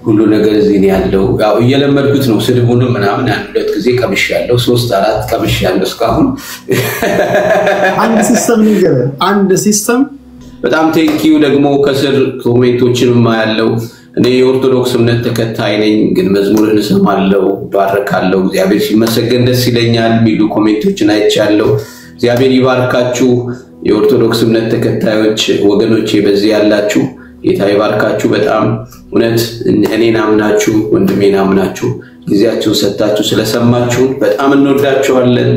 ሁሉ ነገር እዚህ ነው ያለው ያው እየለመድኩት ነው ስድቡንም ምናምን አንድ ሁለት ጊዜ ቀምሻለሁ 3 4 ቀምሻለሁ እስካሁን አንድ ሲስተም በጣም ቴንኪዩ ደግሞ ከስር ኮሜንቶችንም ያለው እኔ የኦርቶዶክስ እምነት ተከታይ ነኝ ግን መዝሙርን እሰማለሁ ባረካለሁ እግዚአብሔር ሲመሰገን ደስ ይለኛል ሚሉ ኮሜንቶችን አይቻለሁ እግዚአብሔር ይባርካችሁ የኦርቶዶክስ እምነት ተከታዮች ወገኖቼ በዚህ ያላችሁ ጌታ ይባርካችሁ በጣም እውነት እኔን አምናችሁ ወንድሜን አምናችሁ ጊዜያችሁን ሰጣችሁ ስለሰማችሁ በጣም እንወዳችኋለን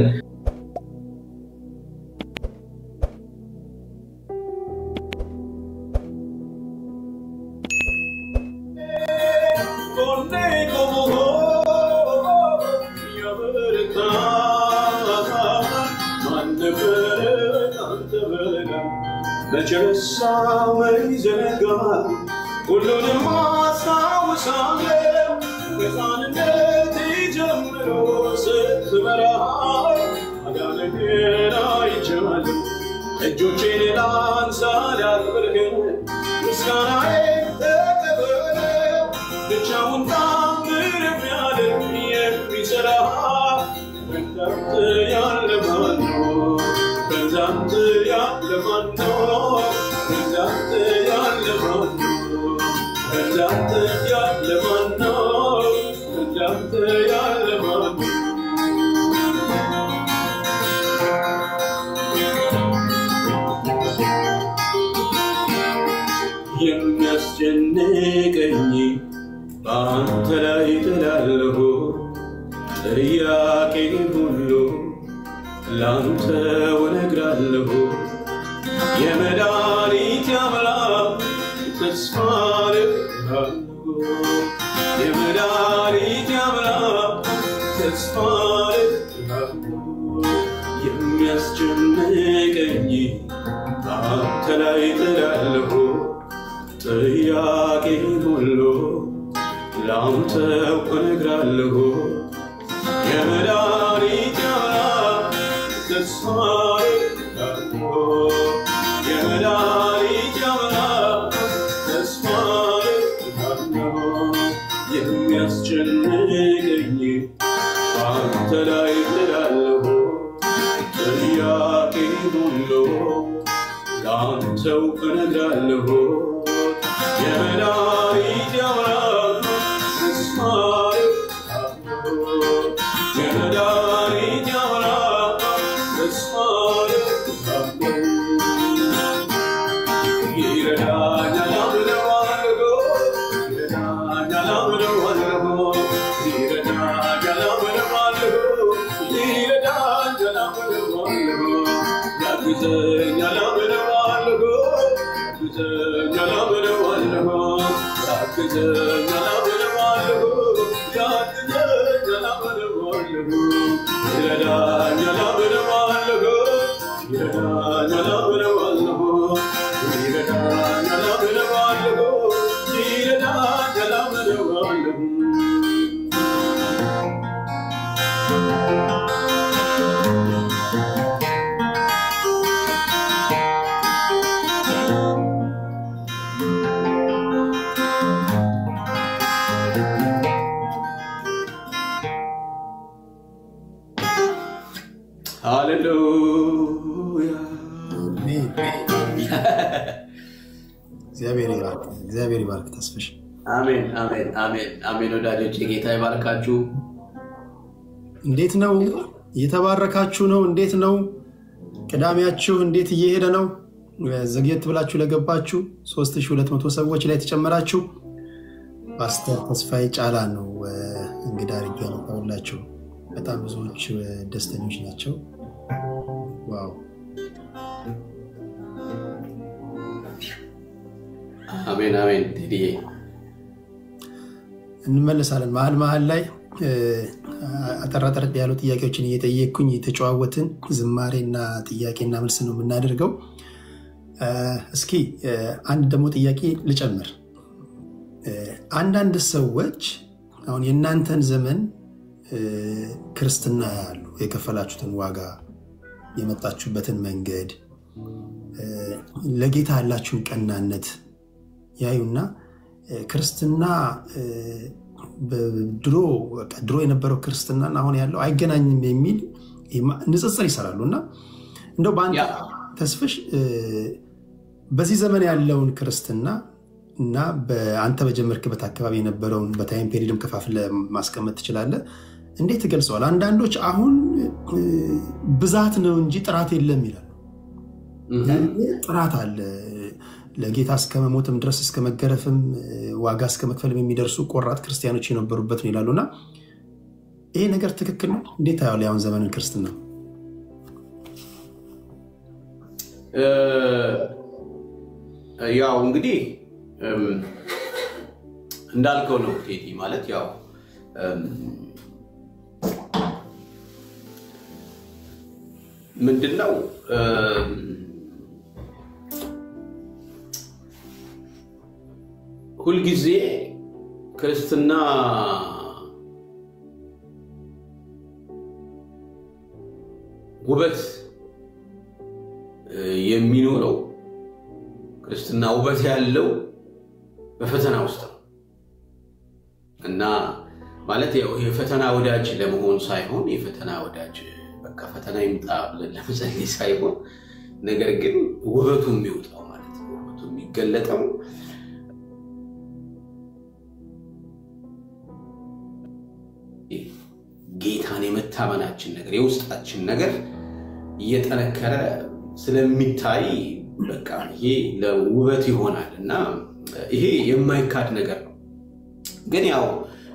እግዚአብሔር ይባርክ ተስፍሽ አሜን አሜን አሜን አሜን ወዳጆቼ ጌታ ይባርካችሁ እንዴት ነው እየተባረካችሁ ነው እንዴት ነው ቅዳሜያችሁ እንዴት እየሄደ ነው ዘግየት ብላችሁ ለገባችሁ 3200 ሰዎች ላይ ተጨመራችሁ ፓስተር ተስፋዬ ጫላ ነው እንግዳ አድርጌ ያመጣሁላችሁ በጣም ብዙዎች ደስተኞች ናቸው ዋው አሜን አሜን ዲዲ እንመለሳለን መሃል ላይ አጠራጠር ያሉ ጥያቄዎችን እየጠየቅኩኝ የተጨዋወትን ዝማሬና ጥያቄና መልስ ነው የምናደርገው እስኪ አንድ ደግሞ ጥያቄ ልጨምር አንዳንድ ሰዎች አሁን የእናንተን ዘመን ክርስትና ያሉ የከፈላችሁትን ዋጋ የመጣችሁበትን መንገድ ለጌታ ያላችሁን ቀናነት ያዩና ክርስትና ድሮ የነበረው ክርስትናና አሁን ያለው አይገናኝም የሚል ንጽጽር ይሰራሉና እንደው በአንተ ተስፍሽ በዚህ ዘመን ያለውን ክርስትና እና በአንተ በጀመርክበት አካባቢ የነበረውን በታይም ፔሪድም ከፋፍለ ማስቀመጥ ትችላለህ? እንዴት ትገልጸዋል? አንዳንዶች አሁን ብዛት ነው እንጂ ጥራት የለም ይላሉ። ጥራት አለ፣ ለጌታ እስከ መሞትም ድረስ እስከ መገረፍም ዋጋ እስከ መክፈልም የሚደርሱ ቆራጥ ክርስቲያኖች የነበሩበት ነው ይላሉና ይሄ ነገር ትክክል ነው? እንዴት ታያለህ ያሁን ዘመንን ክርስትና? ያው እንግዲህ እንዳልከው ነው ቴዲ ማለት ያው ምንድነው ሁል ጊዜ ክርስትና ውበት የሚኖረው ክርስትና ውበት ያለው በፈተና ውስጥ ነው እና ማለት ያው የፈተና ወዳጅ ለመሆን ሳይሆን የፈተና ወዳጅ በቃ ፈተና ይምጣ ብለን ለመጸለይ ሳይሆን ነገር ግን ውበቱ የሚወጣው ማለት ነው ውበቱ የሚገለጠው ጌታን የመታመናችን ነገር የውስጣችን ነገር እየተነከረ ስለሚታይ በቃ ይሄ ለውበት ይሆናልና ይሄ የማይካድ ነገር ነው። ግን ያው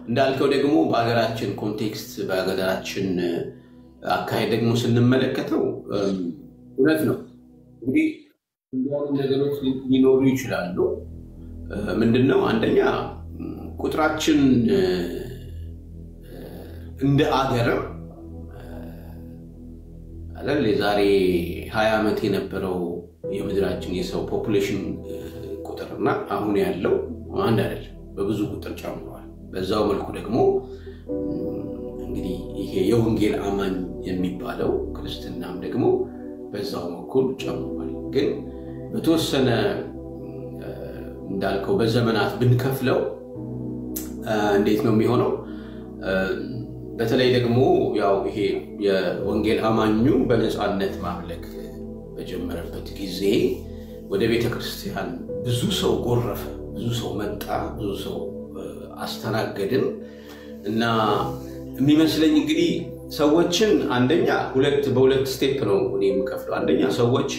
እንዳልከው ደግሞ በአገራችን ኮንቴክስት በአገራችን አካሄድ ደግሞ ስንመለከተው እውነት ነው እንግዲህ እንደው ነገሮች ሊኖሩ ይችላሉ። ምንድነው አንደኛ ቁጥራችን እንደ አገርም አይደል የዛሬ 20 ዓመት የነበረው የምድራችን የሰው ፖፑሌሽን ቁጥርና አሁን ያለው አንድ አይደለም፣ በብዙ ቁጥር ጨምሯል። በዛው መልኩ ደግሞ እንግዲህ ይሄ የወንጌል አማኝ የሚባለው ክርስትናም ደግሞ በዛው በኩል ጨምሯል። ግን በተወሰነ እንዳልከው በዘመናት ብንከፍለው እንዴት ነው የሚሆነው? በተለይ ደግሞ ያው ይሄ የወንጌል አማኙ በነፃነት ማምለክ በጀመረበት ጊዜ ወደ ቤተክርስቲያን ብዙ ሰው ጎረፈ፣ ብዙ ሰው መጣ፣ ብዙ ሰው አስተናገድን እና የሚመስለኝ እንግዲህ ሰዎችን አንደኛ በሁለት ስቴፕ ነው እኔ የምከፍለው። አንደኛ ሰዎች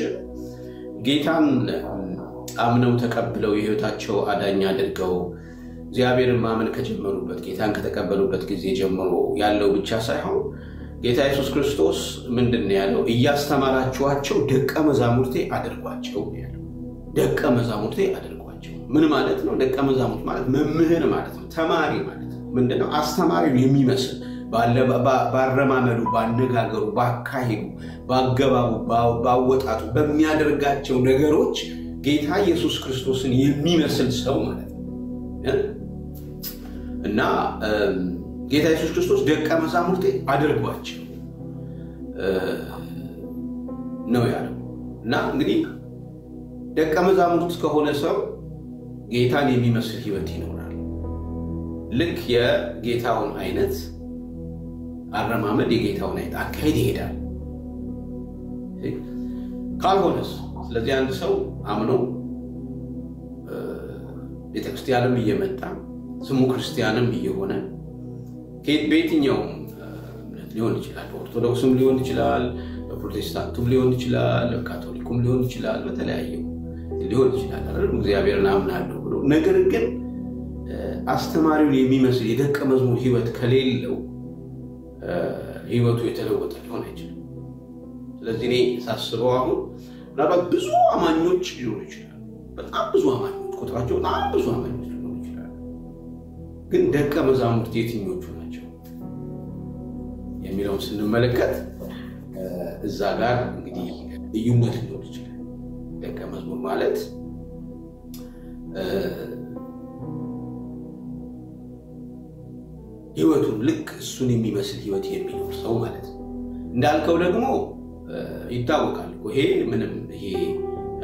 ጌታን አምነው ተቀብለው የህይወታቸው አዳኝ አድርገው እግዚአብሔርን ማመን ከጀመሩበት ጌታን ከተቀበሉበት ጊዜ ጀምሮ ያለው ብቻ ሳይሆን ጌታ ኢየሱስ ክርስቶስ ምንድነው ያለው? እያስተማራችኋቸው ደቀ መዛሙርቴ አድርጓቸው ያለው። ደቀ መዛሙርቴ አድርጓቸው ምን ማለት ነው? ደቀ መዛሙርት ማለት መምህር ማለት ነው፣ ተማሪ ማለት ነው። ምንድነው? አስተማሪውን የሚመስል ባረማመዱ፣ ባነጋገሩ፣ ባካሄዱ፣ ባገባቡ፣ ባወጣጡ በሚያደርጋቸው ነገሮች ጌታ ኢየሱስ ክርስቶስን የሚመስል ሰው ማለት ነው እና ጌታ ኢየሱስ ክርስቶስ ደቀ መዛሙርቴ አድርጓቸው ነው ያለው። እና እንግዲህ ደቀ መዛሙርት ከሆነ ሰው ጌታን የሚመስል ህይወት ይኖራል። ልክ የጌታውን አይነት አረማመድ የጌታውን አይነት አካሄድ ይሄዳል። ካልሆነስ ስለዚህ አንድ ሰው አምኖ ቤተክርስቲያንም እየመጣ ስሙ ክርስቲያንም እየሆነ በየትኛው ሊሆን ይችላል፣ ኦርቶዶክስም ሊሆን ይችላል፣ ፕሮቴስታንቱም ሊሆን ይችላል፣ ካቶሊኩም ሊሆን ይችላል፣ በተለያየው ሊሆን ይችላል አይደል? እግዚአብሔርን አምናለሁ ብሎ ነገር ግን አስተማሪውን የሚመስል የደቀ መዝሙር ህይወት ከሌለው ህይወቱ የተለወጠ ሊሆን አይችልም። ስለዚህ እኔ ሳስበው አሁን ምናልባት ብዙ አማኞች ሊሆኑ ይችላሉ፣ በጣም ብዙ አማኞች ቁጥራቸው በጣም ብዙ አማኞች ሊሆኑ ይችላሉ። ግን ደቀ መዛሙርት የትኞቹ ናቸው የሚለውን ስንመለከት እዛ ጋር እንግዲህ ልዩነት ሊኖር ይችላል። ደቀ መዝሙር ማለት ህይወቱን ልክ እሱን የሚመስል ህይወት የሚኖር ሰው ማለት ነው። እንዳልከው ደግሞ ይታወቃል እኮ ይሄ ምንም ይሄ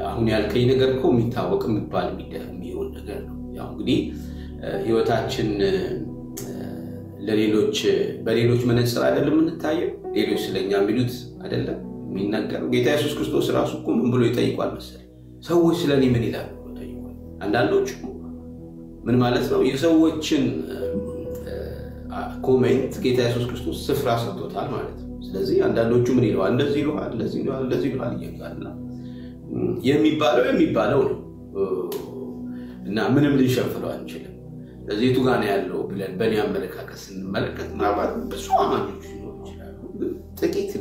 አሁን ያልከኝ ነገር እኮ የሚታወቅ የሚባል የሚሆን ነገር ነው። ያው እንግዲህ ህይወታችን ለሌሎች በሌሎች መነጽር አይደለም እንታየው ሌሎች ስለኛ የሚሉት አይደለም የሚናገረው ጌታ ኢየሱስ ክርስቶስ ራሱ እኮ ምን ብሎ ይጠይቃል መሰለኝ ሰዎች ስለኔ ምን ይላሉ ይጠይቃል አንዳንዶቹ ምን ማለት ነው የሰዎችን ኮሜንት ጌታ ኢየሱስ ክርስቶስ ስፍራ ሰጥቶታል ማለት ነው ስለዚህ አንዳንዶቹ ምን ይላሉ እንደዚህ ይላል እንደዚህ ይላል ይያልና የሚባለው ነው እና ምንም ልንሸፍለው አንችልም ስለዚህ ቱ ጋር ነው ያለው ብለን በእኔ አመለካከት ስንመለከት ማለት ብዙ አማኞች ነው ይችላል ጥቂት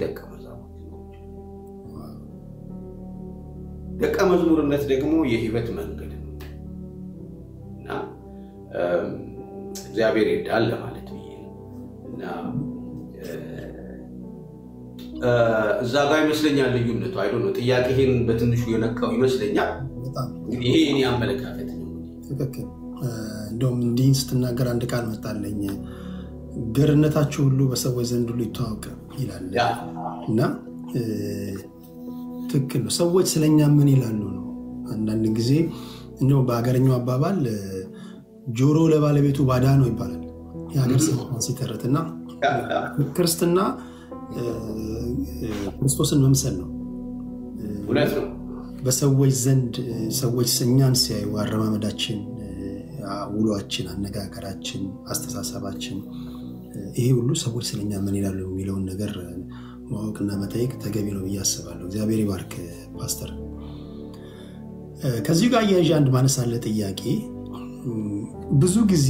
ደቀ መዝሙርነት ደግሞ የህይወት መንገድ ነው እና እግዚአብሔር ይዳል ማለት ነው እና እዛ ጋር ይመስለኛል ልዩነቱ አይዶን ነው ጥያቄህን በትንሹ የነካው ይመስለኛል ይሄ እኔ አመለካከት ነው ትክክል እንደውም እንዲህ ስትናገር አንድ ቃል መጣለኝ ገርነታችሁ ሁሉ በሰዎች ዘንድ ሁሉ ይተዋወቅ ይላል እና ትክክል ነው ሰዎች ስለኛ ምን ይላሉ ነው አንዳንድ ጊዜ እንደው በአገርኛው አባባል ጆሮ ለባለቤቱ ባዳ ነው ይባላል የሀገር ሰው ሲተረትና ክርስትና ክርስቶስን መምሰል ነው እውነት ነው በሰዎች ዘንድ ሰዎች እኛን ሲያዩ አረማመዳችን ውሏችን አነጋገራችን አስተሳሰባችን ይሄ ሁሉ ሰዎች ስለኛ ምን ይላሉ የሚለውን ነገር ማወቅና መጠየቅ ተገቢ ነው ያስባለሁ እግዚአብሔር ይባርክ ፓስተር ከዚህ ጋር ያያዥ አንድ ማነሳለ ጥያቄ ብዙ ጊዜ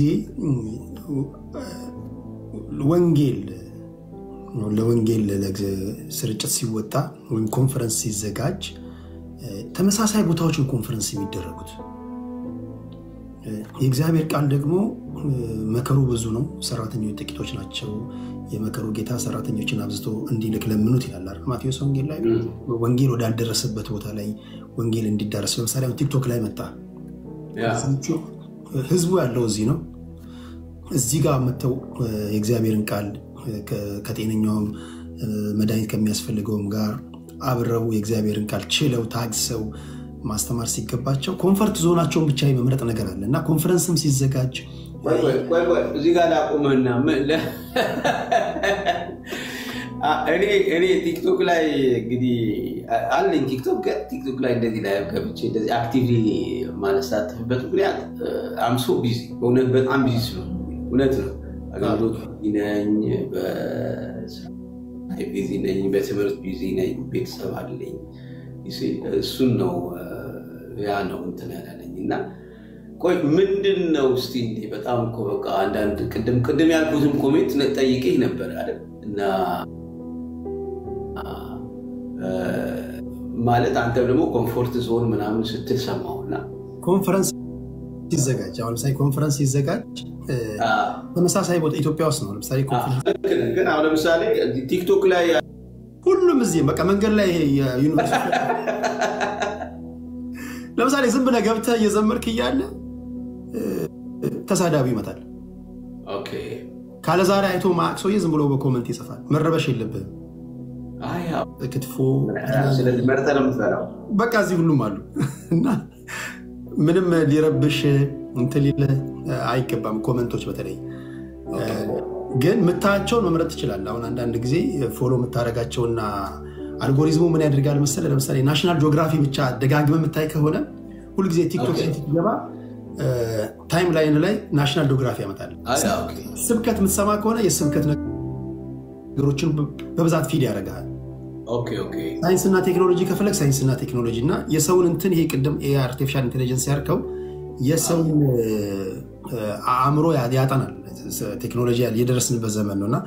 ወንጌል ለወንጌል ስርጭት ሲወጣ ወይም ኮንፈረንስ ሲዘጋጅ ተመሳሳይ ቦታዎችን ኮንፈረንስ የሚደረጉት የእግዚአብሔር ቃል ደግሞ መከሩ ብዙ ነው ሰራተኞች ጥቂቶች ናቸው የመከሩ ጌታ ሰራተኞችን አብዝቶ እንዲልክ ለምኑት ይላል ማቴዎስ ወንጌል ላይ ወንጌል ወዳልደረሰበት ቦታ ላይ ወንጌል እንዲዳረስ ለምሳሌ ቲክቶክ ላይ መጣ ህዝቡ ያለው እዚህ ነው እዚህ ጋር መተው የእግዚአብሔርን ቃል ከጤነኛውም መድኃኒት ከሚያስፈልገውም ጋር አብረው የእግዚአብሔርን ቃል ችለው ታግሰው ማስተማር ሲገባቸው ኮንፈርት ዞናቸውን ብቻ የመምረጥ ነገር አለና ኮንፈረንስም ሲዘጋጅ እዚህ ጋር ላቆመና እኔ ቲክቶክ ላይ እንግዲህ አለኝ ቲክቶክ ላይ እንደዚህ ላይ ገብቼ እንደዚህ አክቲቭሊ ማለሳተፍበት ምክንያት አም ሶ ቢዚ በእውነት በጣም ቢዚ ስለሆነ እውነት ነው አገልግሎት ነኝ ቢዚ ነኝ በትምህርት ቢዚ ነኝ ቤተሰብ አለኝ እሱን ነው ያ ነው እንትን ያላለኝና ቆይ ምንድነው እስቲ እንዴ በጣም እኮ በቃ አንዳንድ ቅድም ያልኩትም ኮሜንት ጠይቄህ ነበር አይደል እና ማለት አንተ ደግሞ ኮምፎርት ዞን ምናምን ስትል ሰማውና ኮንፈረንስ ሲዘጋጅ አሁን ሳይ ኮንፈረንስ ሲዘጋጅ ተመሳሳይ ቦታ ኢትዮጵያ ውስጥ ነው ለምሳሌ ኮንፈረንስ ግን አሁን ለምሳሌ ቲክቶክ ላይ ሁሉም እዚህ በቃ መንገድ ላይ ዩኒቨርሲቲ ለምሳሌ ዝም ብለህ ገብተህ እየዘመርክ እያለ ተሳዳቢ ይመጣል ኦኬ ካለ ዛሬ አይቶ ማክሶዬ ዝም ብሎ በኮሜንት ይጽፋል መረበሽ የለብህም አያ ክትፎ ስለዚህ መርተለም ትፈራው በቃ እዚህ ሁሉም አሉ እና ምንም ሊረብሽ እንትን ሊለ አይገባም ኮሜንቶች በተለይ ግን ምታቸውን መምረጥ ይችላል አሁን አንዳንድ ጊዜ ፎሎ ምታረጋቸውና አልጎሪዝሙ ምን ያደርጋል መሰለህ ለምሳሌ ናሽናል ጂኦግራፊ ብቻ ደጋግመ ምታይ ከሆነ ሁሉ ጊዜ ቲክቶክ ላይ ትገባ ታይም ላይን ላይ ናሽናል ጂኦግራፊ ያመጣል ስብከት ምትሰማ ከሆነ የስብከት ነገሮችን በብዛት ፊድ ያደርጋል ኦኬ ሳይንስና ቴክኖሎጂ ከፈለክ ሳይንስና ቴክኖሎጂ እና የሰውን እንትን ይሄ ቅድም አርቲፊሻል ኢንተለጀንስ ያርከው የሰውን አእምሮ ያጣናል ቴክኖሎጂ የደረስንበት ዘመን ነውና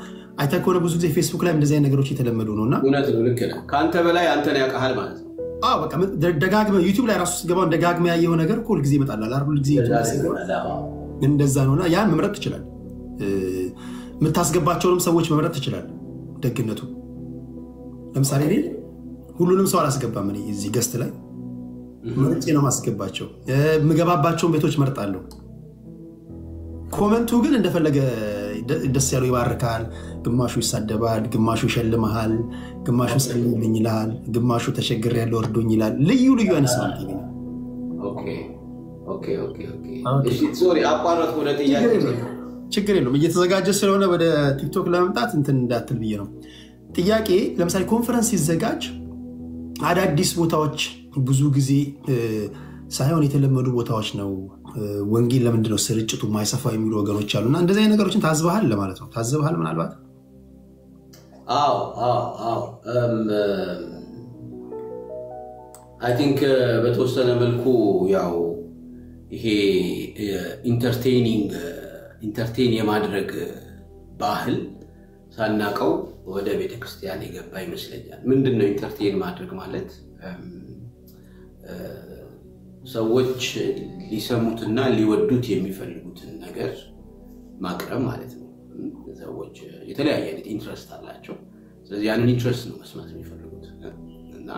አይተኮነ ብዙ ጊዜ ፌስቡክ ላይ እንደዚህ አይነት ነገሮች የተለመዱ ነውና እውነት ነው ልክ ነህ ካንተ በላይ አንተን ያውቃል ማለት ነው በቃ ደጋግመ ዩቲዩብ ላይ ራሱ ገባው ደጋግመ ያየው ነገር ሁሉ ጊዜ ይመጣል ሁሉ ጊዜ እንደዛ ነውና ያን መምረጥ ይችላል ምታስገባቸውንም ሰዎች መምረጥ ይችላል ደግነቱ ለምሳሌ እኔ ሁሉንም ሰው አላስገባም እኔ እዚህ ገስት ላይ መርጬ ነው ማስገባቸው ምገባባቸውን ቤቶች መርጣለሁ ኮሜንቱ ግን እንደፈለገ ደስ ያለው ይባርካል ግማሹ ይሳደባል ግማሹ ይሸልማል ግማሹ ጸልይልኝ ይላል ግማሹ ተቸግር ያለው እርዱኝ ይላል ልዩ አይነት ሰው ነው ኦኬ እሺ ሶሪ አቋረጥኩ ለጥያቄ ችግር የለውም እየተዘጋጀ ስለሆነ ወደ ቲክቶክ ለመምጣት እንትን እንዳትል ብዬ ነው ጥያቄ ለምሳሌ ኮንፈረንስ ሲዘጋጅ አዳዲስ ቦታዎች ብዙ ጊዜ ሳይሆን የተለመዱ ቦታዎች ነው ወንጌል ለምንድነው ስርጭቱ ማይሰፋው የሚሉ ወገኖች አሉና እንደዚህ አይነት ነገሮችን ታዝበሃል ለማለት ነው ታዝበሃል ምናልባት አዎ I think በተወሰነ መልኩ ያው ይሄ ኢንተርቴይን የማድረግ ባህል ሳናቀው ወደ ቤተክርስቲያን የገባ ይመስለኛል ምንድነው ኢንተርቴይን ማድረግ ማለት ሰዎች ሊሰሙትና ሊወዱት የሚፈልጉትን ነገር ማቅረብ ማለት ነው ሰዎች የተለያየ አይነት ኢንትረስት አላቸው ስለዚህ ያንን ኢንትረስት ነው መስማት የሚፈልጉት እና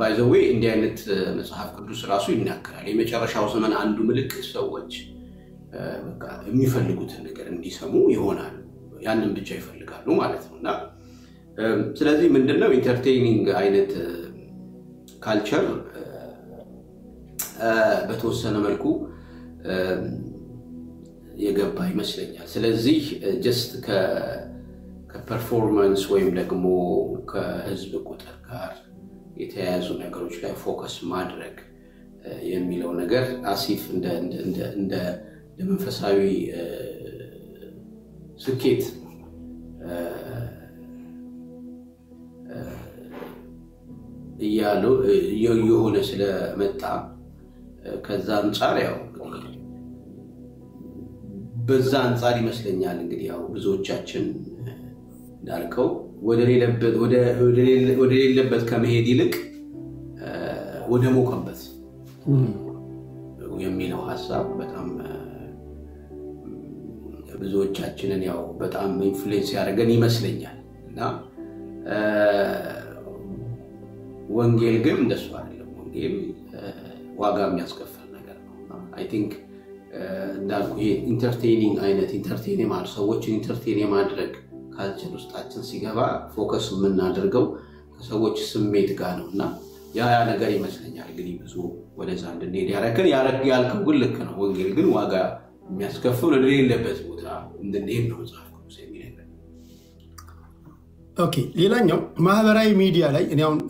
by the way እንዲህ አይነት መጽሐፍ ቅዱስ ራሱ ይናገራል የመጨረሻው ዘመን አንዱ ምልክት ሰዎች በቃ የሚፈልጉትን ነገር እንዲሰሙ ይሆናል ያንን ብቻ ይፈልጋሉ ማለት ነውና ስለዚህ ምንድነው ኢንተርቴይኒንግ አይነት ካልቸር በተወሰነ መልኩ የገባ ይመስለኛል ስለዚህ just ከፐርፎርማንስ ወይም ደግሞ ከህዝብ ቁጥር ጋር የተያያዙ ነገሮች ላይ ፎከስ ማድረግ የሚለው ነገር አሲፍ እንደ መንፈሳዊ ስኬት የሆነ ስለመጣ ከዛ አንፃር ያው በዛ አንፃር ይመስለኛል እንግዲህ ያው ብዙዎቻችን እንዳልከው ወደ ሌለበት ከመሄድ ይልቅ ወደ ሞቀበት የሚለው ሐሳብ በጣም ብዙዎቻችንን ያው በጣም ኢንፍሉዌንስ ያደርገን ይመስለኛል እና ወንጌል ግን እንደሱ አይደለም ወንጌል ዋጋ የሚያስከፍል ነገር ነው አይ ቲንክ እንዳልኩ ይሄ ኢንተርቴይኒንግ አይነት ኢንተርቴይን ማለት ሰዎችን ኢንተርቴይን ማድረግ ካልቸር ውስጣችን ሲገባ ፎከስ የምናደርገው ከሰዎች ስሜት ጋር ነውና ያ ነገር ይመስለኛል እንግዲህ ብዙ ወደዛ እንድንሄድ ያረከን ያልከው ግን ልክ ነው ወንጌል ግን ዋጋ የሚያስከፍል ለሌለበት ቦታ እንድንሄድ ነው መጽሐፍ ቅዱስ የሚነግረን ኦኬ ሌላኛው ማህበራዊ ሚዲያ ላይ እኔ አሁን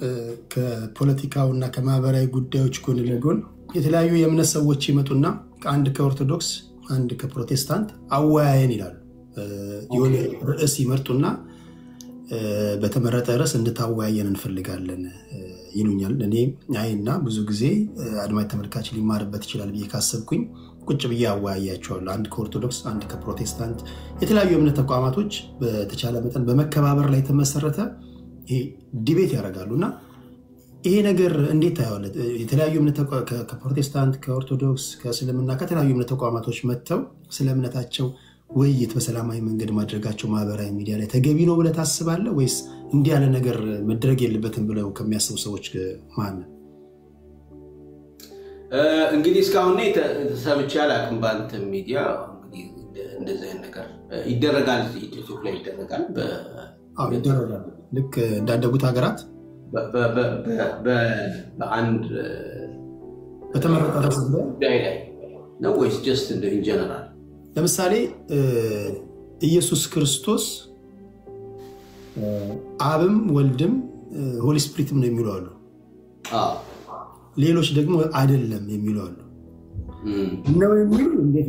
ከፖለቲካውና ከማህበራዊ ጉዳዮች ጎን ለጎን የተለያዩ የእምነት ሰዎች ይመጡና ከአንድ ከኦርቶዶክስ አንድ ከፕሮቴስታንት አወያየን ይላሉ የሆነ ርዕስ ይመርጡና በተመረጠ ርዕስ እንድታወያየን እንፈልጋለን ይሉኛል እኔ አይና ብዙ ጊዜ አድማጭ ተመልካች ሊማርበት ይችላል ብዬ ካሰብኩኝ ቁጭ ብዬ አወያያቸዋለሁ አንድ ከኦርቶዶክስ አንድ ከፕሮቴስታንት የተለያዩ የእምነት ተቋማቶች በተቻለ መጠን በመከባበር ላይ ተመሰረተ ዲቤት ያደርጋሉና ይሄ ነገር እንዴት ታያለ የተለያዩ እምነት ከፕሮቴስታንት ከኦርቶዶክስ ከእስልምና ከተለያዩ እምነት ተቋማቶች መጥተው ስለ እምነታቸው ውይይት በሰላማዊ መንገድ ማድረጋቸው ማህበራዊ ሚዲያ ላይ ተገቢ ነው ብለህ ታስባለህ ወይስ እንዲህ ያለ ነገር መድረግ የለበትም ብለው ከሚያስቡ ሰዎች ማን ነው እንግዲህ እስካሁን ተሰምቼ አላውቅም በአንተ ሚዲያ እንግዲህ እንደዚህ አይነት ነገር ይደረጋል ቲክቶክ ላይ ይደረጋል ይደረጋል ልክ እንዳደጉት ሀገራት በአንድ በተመረጠ ርዕስ ላይ ነው ወይስ just in general ለምሳሌ ኢየሱስ ክርስቶስ አብም ወልድም ሆሊ ስፒሪትም ነው የሚሉ አሉ ሌሎች ደግሞ አይደለም የሚሉ አሉ ነው የሚሉ እንዴት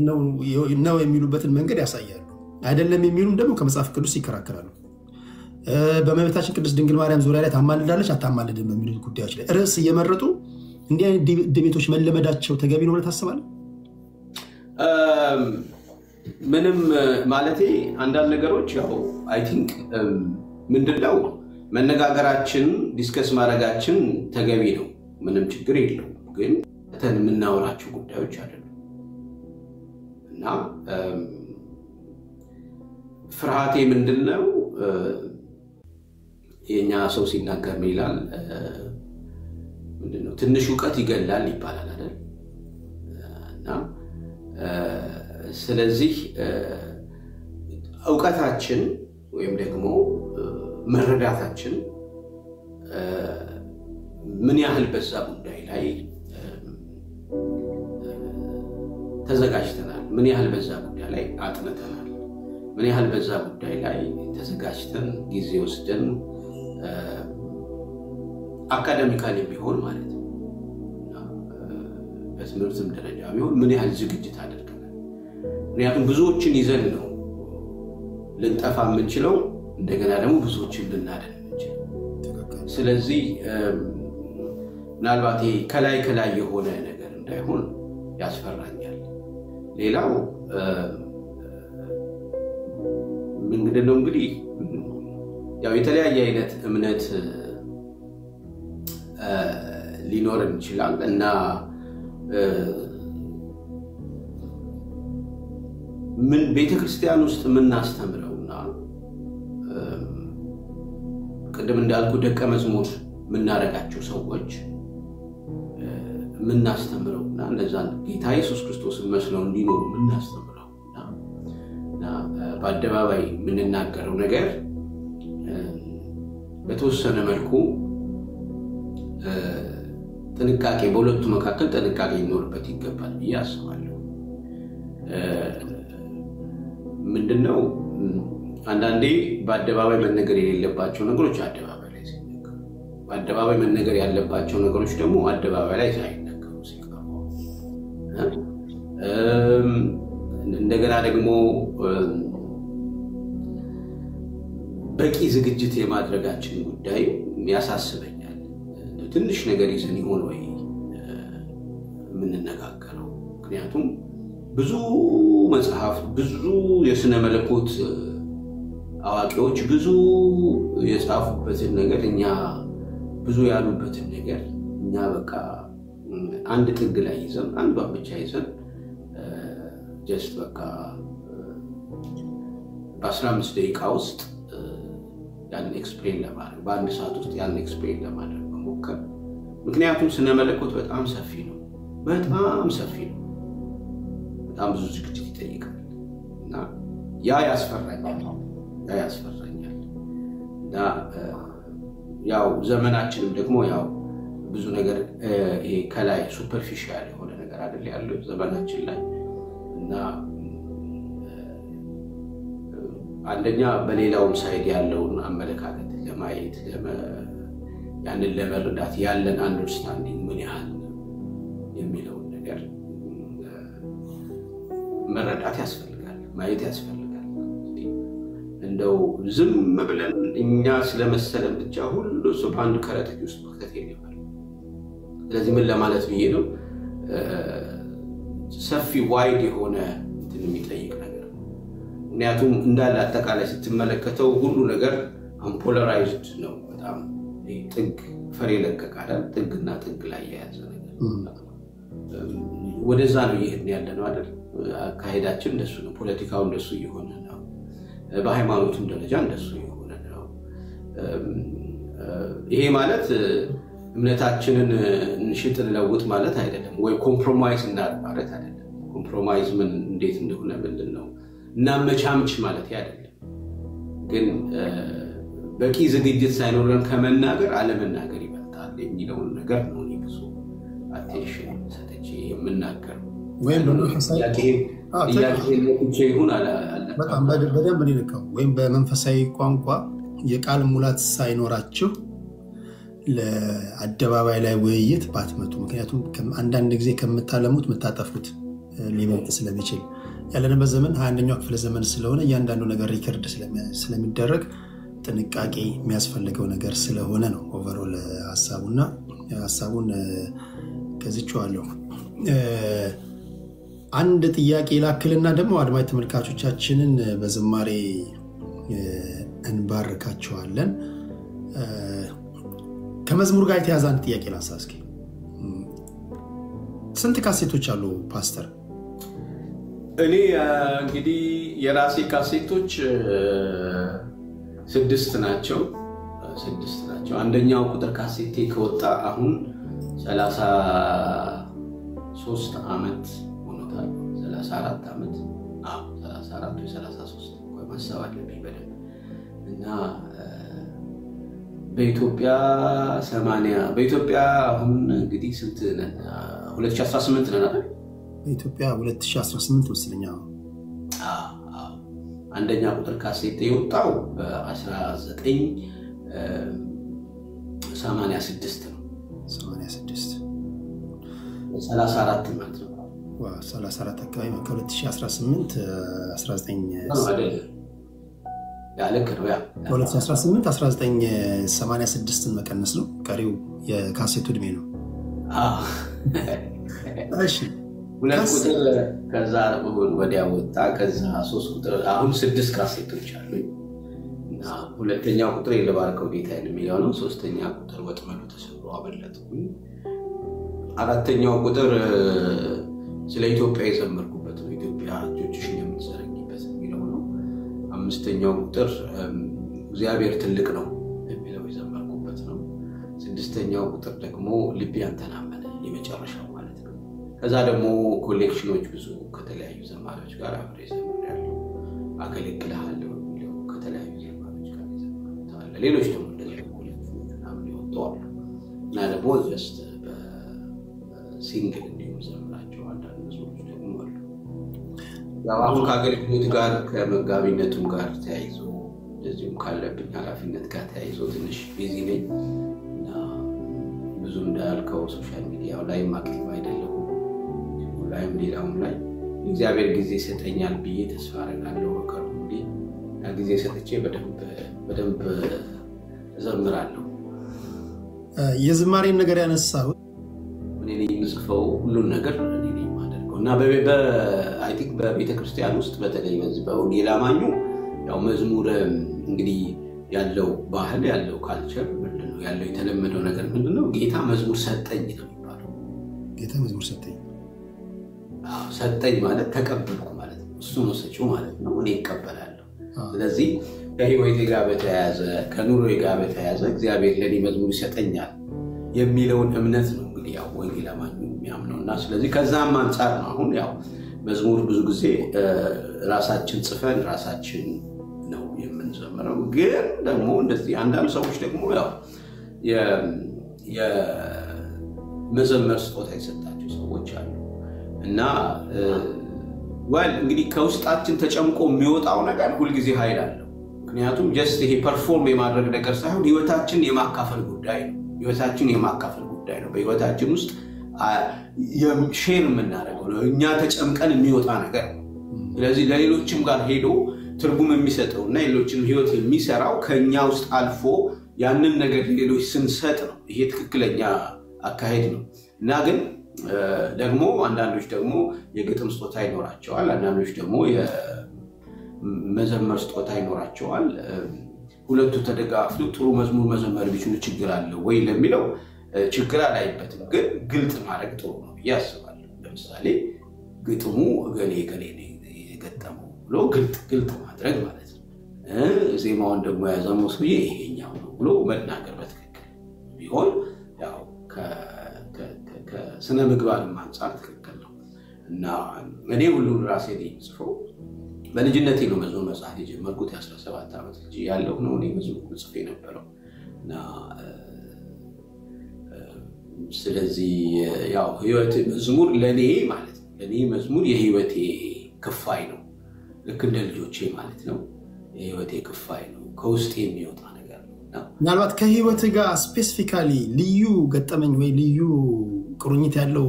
ነው የሚሉበትን መንገድ ያሳያሉ አይደለም የሚሉም ደግሞ ከመጽሐፍ ቅዱስ ይከራከራሉ በመቤታችን ቅድስት ድንግል ማርያም ዙሪያ ላይ ታማልዳለች አታማልድም በሚሉ ጉዳዮች ላይ ርዕስ እየመረጡ እንዲህ አይነት ዲቤቶች መለመዳቸው ተገቢ ነው ብለህ ታስባለህ ምንም ማለቴ አንዳንድ ነገሮች ያው አይ ቲንክ ምንድነው መነጋገራችን ዲስከስ ማድረጋችን ተገቢ ነው ምንም ችግር የለውም ግን የምናወራቸው ጉዳዮች አይደሉም እና ፍርሃቴ ምንድነው የኛ ሰው ሲናገር ምን ይላል ምንድነው ትንሽ ዕውቀት ይገላል ይባላል አይደል እና ስለዚህ ዕውቀታችን ወይም ደግሞ መረዳታችን ምን ያህል በዛ ጉዳይ ላይ ተዘጋጅተናል? ምን ያህል በዛ ጉዳይ ላይ አጥንተናል? ምን ያህል በዛ ጉዳይ ላይ ተዘጋጅተን ጊዜ ወስደን አካዳሚካሊ ቢሆን ማለት ነው በትምህርትም ደረጃ ቢሆን ምን ያህል ዝግጅት አድርገናል? ምክንያቱም ብዙዎችን ይዘን ነው ልንጠፋ የምንችለው፣ እንደገና ደግሞ ብዙዎችን ልናደን የምንችለው። ስለዚህ ምናልባት ከላይ የሆነ ነገር እንዳይሆን ያስፈራኛል። ሌላው ምንድነው እንግዲህ ያው የተለያየ አይነት እምነት ሊኖርን ይችላል እና ምን ቤተክርስቲያን ውስጥ የምናስተምረውና ቅድም እንዳልኩ ደቀ መዝሙር የምናረጋቸው ሰዎች የምናስተምረውና እንደዛን ጌታ ኢየሱስ ክርስቶስን መስለው እንዲኖሩ የምናስተምረውና በአደባባይ የምንናገረው ነገር በተወሰነ መልኩ ጥንቃቄ በሁለቱ መካከል ጥንቃቄ ሊኖርበት ይገባል ብዬ አስባለሁ። ምንድነው አንዳንዴ በአደባባይ መነገር የሌለባቸው ነገሮች አደባባይ ላይ ሲነገሩ፣ በአደባባይ መነገር ያለባቸው ነገሮች ደግሞ አደባባይ ላይ ሳይነገሩ ሲቀሩ፣ እንደገና ደግሞ በቂ ዝግጅት የማድረጋችን ጉዳይ ያሳስበኛል። ትንሽ ነገር ይዘን ይሆን ወይ የምንነጋገረው? ምክንያቱም ብዙ መጽሐፍ፣ ብዙ የስነ መለኮት አዋቂዎች ብዙ የጻፉበትን ነገር እኛ ብዙ ያሉበትን ነገር እኛ በቃ አንድ ጥግ ላይ ይዘን አንዷን ብቻ ይዘን ጀስት በቃ በ15 ደቂቃ ውስጥ ያን ኤክስፕሌን ለማድረግ በአንድ ሰዓት ውስጥ ያን ኤክስፕሌን ለማድረግ መሞከር። ምክንያቱም ስነ መለኮት በጣም ሰፊ ነው፣ በጣም ሰፊ ነው፣ በጣም ብዙ ዝግጅት ይጠይቃል እና ያ ያስፈራኛል እና ያው ዘመናችንም ደግሞ ያው ብዙ ነገር ይሄ ከላይ ሱፐርፊሻል የሆነ ነገር አይደል ያለው ዘመናችን ላይ እና አንደኛ በሌላውም ሳይድ ያለውን አመለካከት ለማየት ያንን ለመረዳት ያለን አንደርስታንዲንግ ምን ያህል የሚለውን ነገር መረዳት ያስፈልጋል፣ ማየት ያስፈልጋል። እንደው ዝም ብለን እኛ ስለመሰለን ብቻ ሁሉ ሰው በአንድ ከረጢት ውስጥ መክተት የለብንም። ስለዚህ ምን ለማለት ብዬ ነው ሰፊ ዋይድ የሆነ እንትን የሚጠይቅ ነገር ነው። ምክንያቱም እንዳለ አጠቃላይ ስትመለከተው ሁሉ ነገር ፖላራይዝድ ነው። በጣም ጥግ ፈር የለቀቀ አይደል? ጥግና ጥግ ላይ የያዘ ነገር ወደዛ ነው እየሄድን ያለ ነው አይደል? አካሄዳችን እንደሱ ነው። ፖለቲካው እንደሱ እየሆነ ነው። በሃይማኖቱም ደረጃ እንደሱ እየሆነ ነው። ይሄ ማለት እምነታችንን እንሽጥ እንለውጥ ማለት አይደለም፣ ወይ ኮምፕሮማይዝ እናድርግ ማለት አይደለም። ኮምፕሮማይዝ ምን እንዴት እንደሆነ ምንድነው እና መቻምች ማለት አይደለም። ግን በቂ ዝግጅት ሳይኖረን ከመናገር አለመናገር ይበልጣል የሚለውን ነገር ነው ብዙ አቴንሽን ሰጥቼ የምናገረው። ወይም በመንፈሳዊ በደንብ ሊልከው ወይም በመንፈሳዊ ቋንቋ የቃል ሙላት ሳይኖራችሁ ለአደባባይ ላይ ውይይት ባትመጡ። ምክንያቱም አንዳንድ ጊዜ ከምታለሙት መታጠፉት ሊመጥ ስለሚችል ያለንበት ዘመን 21ኛው ክፍለ ዘመን ስለሆነ እያንዳንዱ ነገር ሪከርድ ስለሚደረግ ጥንቃቄ የሚያስፈልገው ነገር ስለሆነ ነው። ኦቨርኦል ሐሳቡን ከዚህቻለሁ። አንድ ጥያቄ ላክልና ደግሞ አድማጭ ተመልካቾቻችንን በዝማሬ እንባርካቸዋለን። ከመዝሙር ጋር የተያዘ አንድ ጥያቄ ላንሳ እስኪ። ስንት ካሴቶች አሉ ፓስተር? እኔ እንግዲህ የራሴ ካሴቶች 6 ናቸው። አንደኛው ቁጥር ካሴቴ ከወጣ አሁን 33 ዓመት ሆኖታል። 34 ዓመት 34 ወይ 33 ወይ ማሰብ አለብኝ በደንብ እና በኢትዮጵያ 80 በኢትዮጵያ አሁን እንግዲህ ስንት ነን? 2018 ነን አይደል? በኢትዮጵያ 2018 መስለኛ አንደኛ ቁጥር ካሴት የወጣው በ1986 ነው 86 34 ማለት ነው 34 አካባቢ ከ2018 19 አይደል ያለክ ነው ያ 2018 1986 መቀነስ ነው ቀሪው የካሴቱ እድሜ ነው እሺ ሁለት ቁጥር ከዛ ወዲያ ወጣ ከዛ 3 ቁጥር አሁን 6 ካሴቶች አሉ እና ሁለተኛው ቁጥር የለባርከው ጌታ የሚለው ነው ሶስተኛ ቁጥር ወጥመዱ ተሰብሮ አበለጥኩኝ አራተኛው ቁጥር ስለ ኢትዮጵያ የዘመርኩበት ነው ኢትዮጵያ እጆችሽን የምትዘረጊበት የሚለው ነው አምስተኛው ቁጥር እግዚአብሔር ትልቅ ነው የሚለው የዘመርኩበት ነው ስድስተኛው ቁጥር ደግሞ ልቤ አንተን አመነ የመጨረሻው ማለት ነው ከዛ ደግሞ ኮሌክሽኖች ብዙ ከተለያዩ ዘማሪዎች ጋር አብሬ ዘምሬያለሁ አገለግልሃለሁ የሚለው ከተለያዩ ዘማሪዎች ጋር ዘምሬያለሁ ሌሎች ደግሞ እንደዚህ ኮሌክሽኖች ምናምን ይወጣሉ እና ደግሞ ጀስት በሲንግል እንዲሁም ዘምራቸው አንዳንድ መዝሙሮች ደግሞ አሉ ያው አሁን ከአገልግሎት ጋር ከመጋቢነቱም ጋር ተያይዞ እዚሁም ካለብኝ ኃላፊነት ጋር ተያይዞ ትንሽ ቢዚ ነኝ እና ብዙ እንዳልከው ሶሻል ሚዲያው ላይ አክቲቭ አይደለሁም ላይም ሌላውም ላይ እግዚአብሔር ጊዜ ሰጠኛል ብዬ ተስፋ አደርጋለሁ ወከሩ እንዴ ጊዜ ሰጥቼ በደንብ እዘምራለሁ የዝማሬን ነገር ያነሳው እኔ ነኝ የምጽፈው ሁሉን ነገር እኔ ነኝ የማደርገው እና አይ ቲንክ በቤተክርስቲያን ውስጥ በተለይ በዚህ በወንጌል አማኙ ያው መዝሙር እንግዲህ ያለው ባህል ያለው ካልቸር ምንድነው ያለው የተለመደው ነገር ምንድነው ጌታ መዝሙር ሰጠኝ ነው የሚባለው ጌታ መዝሙር ሰጠኝ ሰጠኝ ማለት ተቀበልኩ ማለት ነው እሱ ነው ሰጪው ማለት ነው እኔ እቀበላለሁ ስለዚህ ከህይወቴ ጋር በተያያዘ ከኑሮዬ ጋር በተያያዘ እግዚአብሔር ለኔ መዝሙር ይሰጠኛል የሚለውን እምነት ነው እንግዲህ ያው ወንጌል አማኙ የሚያምነውና ስለዚህ ከዛም አንፃር ነው አሁን ያው መዝሙር ብዙ ጊዜ ራሳችን ጽፈን ራሳችን ነው የምንዘምረው ግን ደግሞ እንደዚህ አንዳንድ ሰዎች ደግሞ ያው የመዘመር ስጦታ የሰጣቸው ሰዎች አሉ እና እንግዲህ ከውስጣችን ተጨምቆ የሚወጣው ነገር ሁሉ ጊዜ ኃይል አለው ምክንያቱም ጀስት ይሄ ፐርፎርም የማድረግ ነገር ሳይሆን ህይወታችን የማካፈል ጉዳይ ነው በህይወታችን ውስጥ ሼር የምናደርገው ነው እኛ ተጨምቀን የሚወጣ ነገር ስለዚህ ለሌሎችም ጋር ሄዶ ትርጉም የሚሰጠውና ሌሎችን ህይወት የሚሰራው ከኛ ውስጥ አልፎ ያንን ነገር ሌሎች ስንሰጥ ነው ይሄ ትክክለኛ አካሄድ ነው እና ግን ደግሞ አንዳንዶች ደግሞ የግጥም ስጦታ ይኖራቸዋል አንዳንዶች ደግሞ የመዘመር ስጦታ ይኖራቸዋል ሁለቱ ተደጋግፈው ጥሩ መዝሙር መዘመር ቢችሉ ችግር አለ ወይ ለሚለው ችግር አላይበትም ግን ግልጽ ማድረግ ጥሩ ነው ያስባለሁ ለምሳሌ ግጥሙ ገሌ የገጠመው ብሎ ግልጥ ማድረግ ማለት ነው ዜማውን ደግሞ ያዘመው ሰውዬ ይሄኛው ነው ብሎ መናገር በትክክል ቢሆን ያው ከስነ ምግባርም አንፃር ትክክል ነው እና እኔ ሁሉን ራሴ ነኝ ጽፈው በልጅነቴ ነው መዝሙር መጻፍ የጀመርኩት 17 ዓመት ልጅ ያለው ነው እኔ መዝሙር ጽፌ ነበረው እና ስለዚህ ያው ህይወት መዝሙር ለኔ ማለት ነው ለኔ መዝሙር የህይወቴ ክፋይ ነው ልክ እንደ ልጆቼ ማለት ነው የህይወቴ ክፋይ ነው ከውስጥ የሚወጣ ነገር ነውና ምናልባት ከህይወት ጋር ስፔሲፊካሊ ልዩ ገጠመኝ ወይ ልዩ ቁርኝት ያለው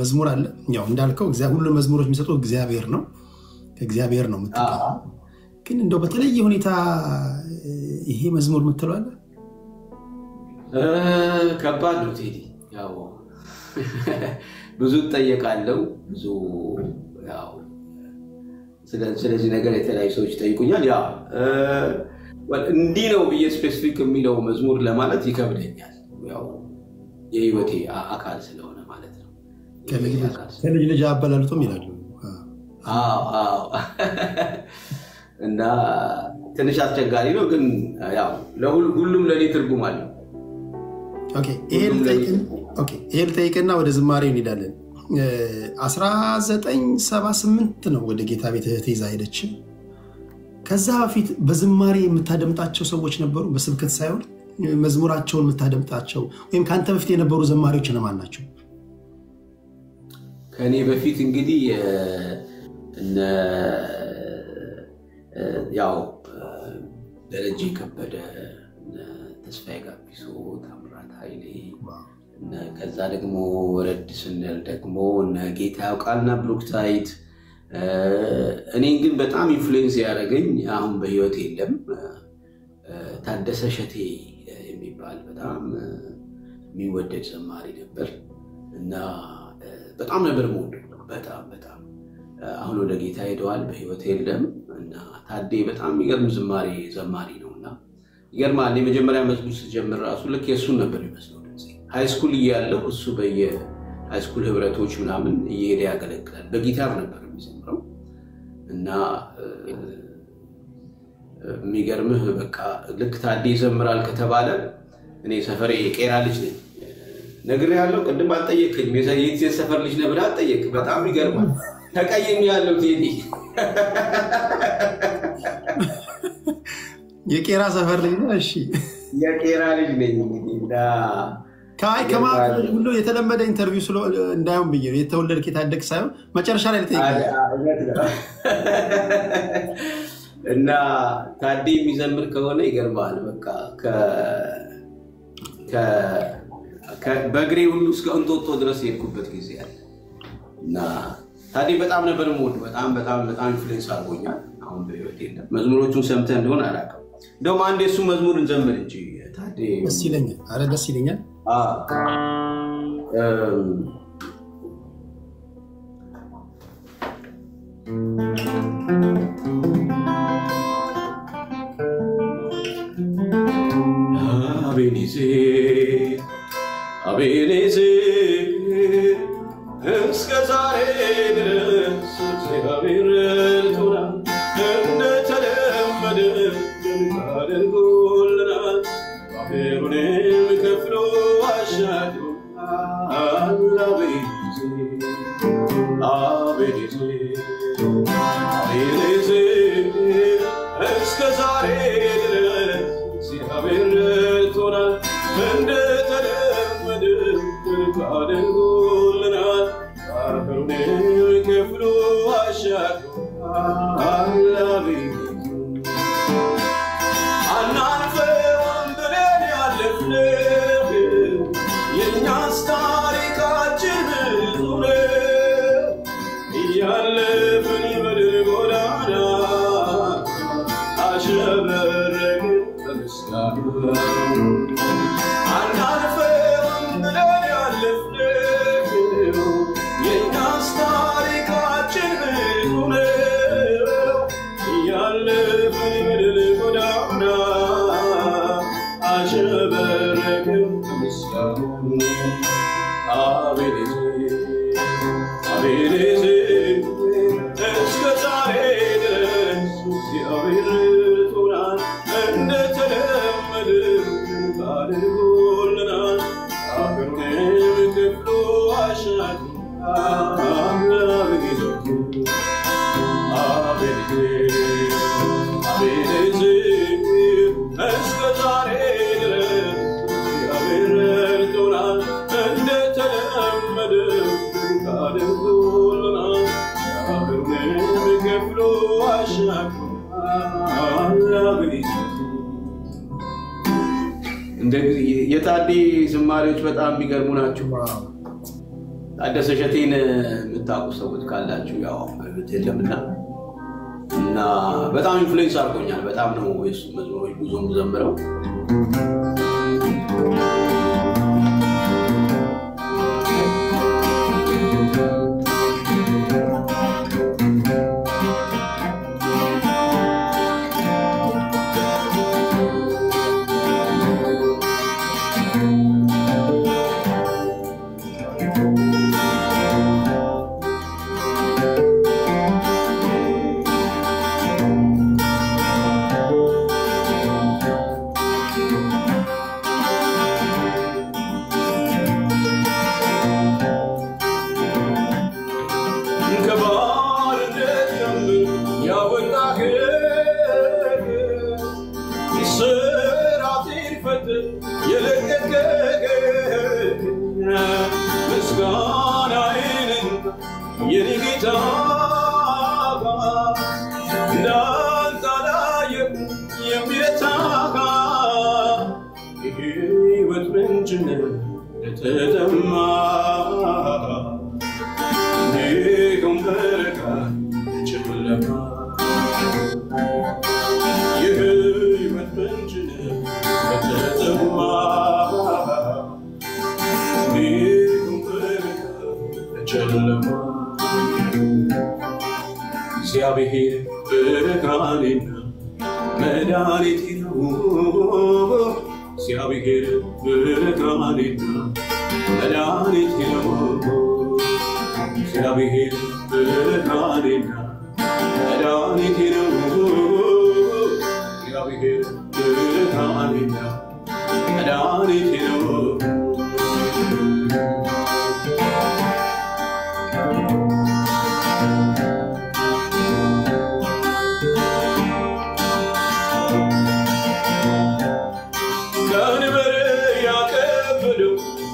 መዝሙር አለ ያው እንዳልከው ሁሉ መዝሙሮች የሚሰጡት እግዚአብሔር ነው ከእግዚአብሔር ነው የምትቀበለው ግን እንደው በተለየ ሁኔታ ይሄ መዝሙር የምትለው አለ ከባድ ነው ቴዲ ያው ብዙ ተጠየቃለሁ ብዙ ያው ስለዚህ ነገር የተለያዩ ሰዎች ጠይቁኛል ያው እንዲህ ነው ብዬ ስፔሲፊክ የሚለው መዝሙር ለማለት ይከብደኛል ያው የህይወቴ አካል ስለሆነ ማለት ነው ከልጅ ልጅ አበላልጦም ይላሉ እና ትንሽ አስቸጋሪ ነው ግን ያው ለሁሉም ለኔ ትርጉም አለው ኦኬ ይሄ ልጠይቅና ወደ ዝማሬ እንሄዳለን 1978 ነው ወደ ጌታ ቤት ተይዛ ሄደች ከዛ በፊት በዝማሬ የምታደምጣቸው ሰዎች ነበሩ በስብከት ሳይሆን መዝሙራቸውን የምታደምጣቸው ወይም ካንተ በፊት የነበሩ ዘማሪዎች እነማን ናቸው ከኔ በፊት እንግዲህ እነ ያው ደረጀ ከበደ ተስፋዬ ጋቢሶ ታምራት ኃይሌ ከዛ ደግሞ ወረድ ስንል ደግሞ እነ ጌታ ያውቃልና ብሩክታይት እኔ ግን በጣም ኢንፍሉዌንስ ያደረገኝ አሁን በህይወት የለም ታደሰ ሸቴ የሚባል በጣም የሚወደድ ዘማሪ ነበር እና በጣም ነበር የምወደው በጣም አሁን ወደ ጌታ ሄደዋል በህይወት የለም እና ታዴ በጣም የሚገርም ዘማሪ ነውና ይገርማል የመጀመሪያ መዝሙር ሲጀምር ራሱ ልክ የሱን ነበር የሚመስለው ሃይ ስኩል እያለሁ እሱ ሃይ ስኩል ህብረቶች ምናምን እየሄደ ያገለግላል በጊታር ነበር የሚዘምረው እና የሚገርምህ በቃ ልክ ታዴ ይዘምራል ከተባለ እኔ ሰፈሬ የቄራ ልጅ ነኝ ነግሬ ያለው ቅድም አልጠየቅኝ የት ሰፈር ልጅ ነበር አልጠየቅ በጣም ይገርማል ተቀየም ያለው ቴዲ የቄራ ሰፈር ልጅ ነው እሺ የቄራ ልጅ ነኝ እንግዲህ ከማን ሁሉ የተለመደ ኢንተርቪው ስለ እንዳይሆን ብዬ የተወለድክ የታደክ ሳይሆን መጨረሻ ላይ ልጠይቅ እና ታዴ የሚዘምር ከሆነ ይገርማል በቃ በእግሬ ሁሉ እስከ እንጦጦ ድረስ የሄድኩበት ጊዜ አለ እና ታዴ በጣም ነበር የምወደው በጣም ኢንፍሉዌንስ አድርጎኛል አሁን በህይወት የለም መዝሙሮቹን ሰምተህ እንደሆነ አላውቅም እንደውም አንዴ እሱ መዝሙር እንዘምር እንጂ ታዴ ደስ ይለኛል Ebenezer እስከ ዛሬ ድረስ እግዚአብሔር ረድቶናል እንደተለመደ አድርጎልናል ባፌሩንም ከፍሎ አሻግሮናል Ebenezer እስከ ዛሬ ድረስ እግዚአብሔር ረድቶናል እንደተለመደ አድርጎልናል ባፌሩንም ከፍሎ አሻግሮናል አናልፈውም ብለን ያለፍነው የእኛስ ታሪካችን ብዙ ነው እያለፍን በድል ጎዳና አሸበረቅን በምስጋና አናልፈውም ብለን ያለፍነው የእኛስ ታሪካችን ብዙ ነው እያለፍን በድል ጎዳና አሸበረቅን በምስጋና Ebenezer እስከ ዛሬ ድረስ እግዚአብሔር ረድቶናል እንደተለመደ አድርጎልናል ባፌሩንም ከፍሎ አሻግሮናል Ebenezer እስከ ዛሬ ድረስ እግዚአብሔር ረድቶናል እንደተለመደ አድርጎልናል ባፌሩንም ከፍሎ አሻግሮናል እንደዚህ የታዴ ዝማሬዎች በጣም የሚገርሙ ናቸው ታደሰ ሸቴን የምታውቁ ሰዎች ካላችሁ ያው የለምና እና በጣም ኢንፍሉዌንስ አድርጎኛል በጣም ነው የሱ መዝሙሮች ብዙ ዘምረው ለተጠማ ኔጎም በረካ ጨለማ የህይወት ምንጭ ለተጠማ ኔጎም በረካ ጨለማ እግዚአብሔር ብርሃኔና መድኃኒቴ ነው እግዚአብሔር ብርሃኔና መድኃኒቴ ነው እግዚአብሔር ብርሃኔና መድኃኒቴ ነው እግዚአብሔር ብርሃኔና መድኃኒቴ ነው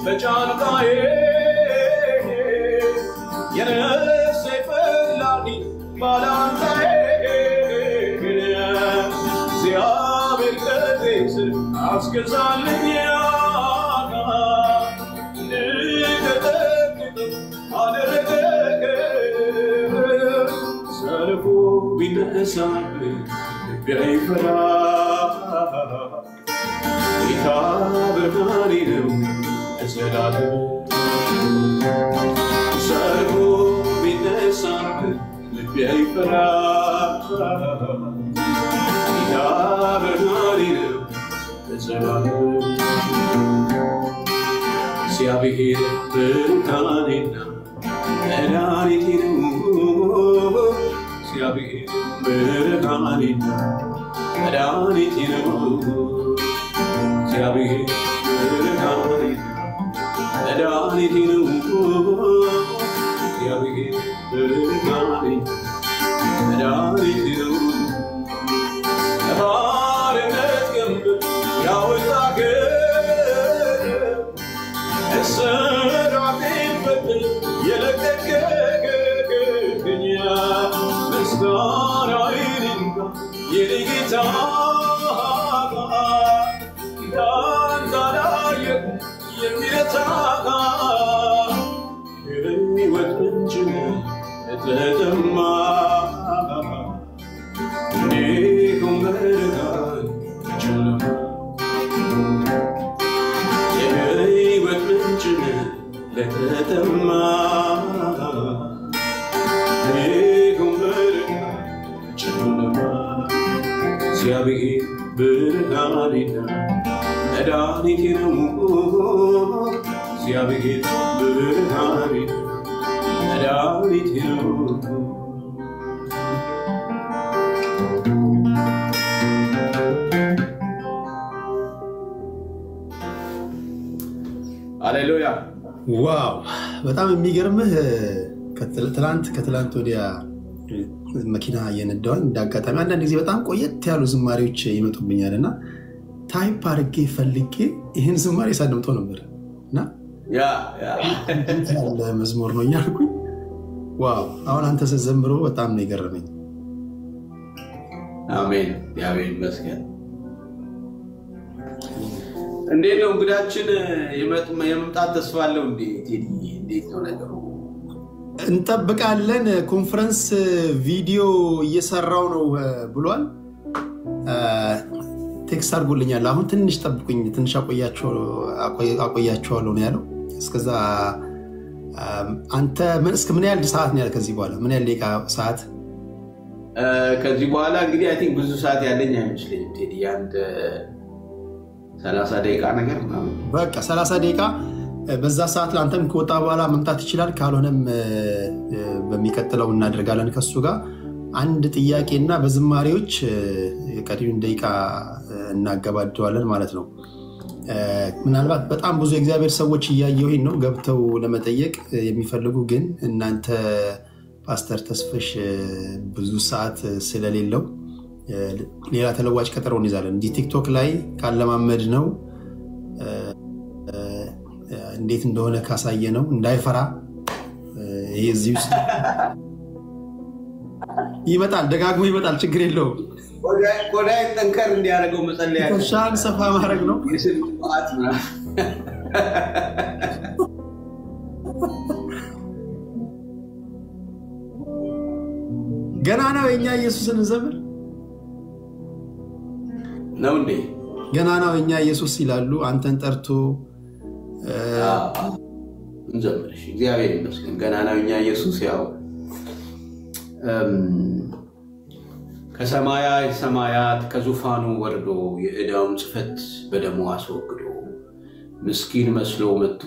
በጫንቃዬ የነፍሴ ፈላጊ ባላንጣዬ እግዚአብሔር ከእግሬ ስር አስገዛልኝ እንድጠብቅ አደረገ ሰልፉ ቢነሳብኝ ልቤ አይፈራ ጌታ ብርሃኔ ነው ለዘላለም ሰልፉ ቢነሳብኝ ልቤ አይፈራ ጌታ ብርሃኔ ነው ለዘላለም እግዚአብሔር ብርሃኔና መድኃኒቴ ነው እግዚአብሔር ብርሃኔና መድኃኒቴ ነው እግዚአብሔር ብርሃኔና መድኃኒቴ ነው እግዚአብሔር ብርሃኔና መድኃኒቴ ነው ከባርነት ቀንበር ያወጣኸኝ እስራቴን ፈትል የለቀቅኸኝ ምስጋናዬን እንካ የኔ ጌታ እንዳንተ አላየሁም የሚረታ የሕይወት ምንጭ ለተጠማ እንዲሁም በርሃን ጨለማ የሕይወት ምንጭ ለተጠማ እንዲሁም በርሃን ጨለማ እግዚአብሔር ብርሃኔና መድኃኒቴ ነው እግዚአብሔር ብርሃኔና መድኃኒቴ ነው ሃሌሉያ ዋው በጣም የሚገርምህ ከትላንት ወዲያ መኪና እየነዳሁኝ እንዳጋጣሚ አንዳንድ ጊዜ በጣም ቆየት ያሉ ዝማሬዎች ይመጡብኛልና ታይፕ አድርጌ ፈልጌ ይህን ዝማሬ ሳደምጠው ነበር እና ያለ መዝሙር ነው እያልኩኝ ዋው አሁን አንተ ስትዘምሮ በጣም ነው የገረመኝ አሜን ያቤን መስገን እንዴት ነው እንግዳችን የመምጣት ተስፋ አለው እንዴ ቴዲ እንዴት ነው ነገሩ እንጠብቃለን ኮንፈረንስ ቪዲዮ እየሰራው ነው ብሏል ቴክስት አድርጎልኛል አሁን ትንሽ ጠብቁኝ ትንሽ አቆያቸዋለሁ ነው ያለው እስከዛ አንተ እስከ ምን ያህል ሰዓት ነው ያለው ከዚህ በኋላ ምን ያህል ደቂቃ ሰዓት ከዚህ በኋላ እንግዲህ አይ ቲንክ ብዙ ሰዓት ያለኝ አይመስለኝም ቴዲ አንድ 30 ደቂቃ ነገር በቃ 30 ደቂቃ በዛ ሰዓት ላንተም ከወጣ በኋላ መምጣት ይችላል ካልሆነም በሚከተለው እናደርጋለን ከሱ ጋር አንድ ጥያቄና በዝማሬዎች ቀሪውን ደቂቃ እናገባደዋለን ማለት ነው ምናልባት በጣም ብዙ እግዚአብሔር ሰዎች እያየሁኝ ነው ገብተው ለመጠየቅ የሚፈልጉ ግን እናንተ ፓስተር ተስፈሽ ብዙ ሰዓት ስለሌለው ሌላ ተለዋጭ ቀጠሮ እንይዛለን እንዲ ቲክቶክ ላይ ካለማመድ ነው እንዴት እንደሆነ ካሳየ ነው እንዳይፈራ ይሄ እዚህ ውስጥ ይመጣል ደጋግሞ ይመጣል ችግር የለው ቆዳይ ጠንከር እንዲያደርገው መጸለያ ሻን ሰፋ ማድረግ ነው የኛ ኢየሱስን ዘምር ነው እንዴ? ገናናው የኛ ኢየሱስ ይላሉ አንተን ጠርቶ እንዘምርሽ። እግዚአብሔር ይመስገን። ገናናው የኛ ኢየሱስ ያው ከሰማያት ሰማያት ከዙፋኑ ወርዶ የዕዳውን ጽፈት በደሙ አስወግዶ ምስኪን መስሎ መጥቶ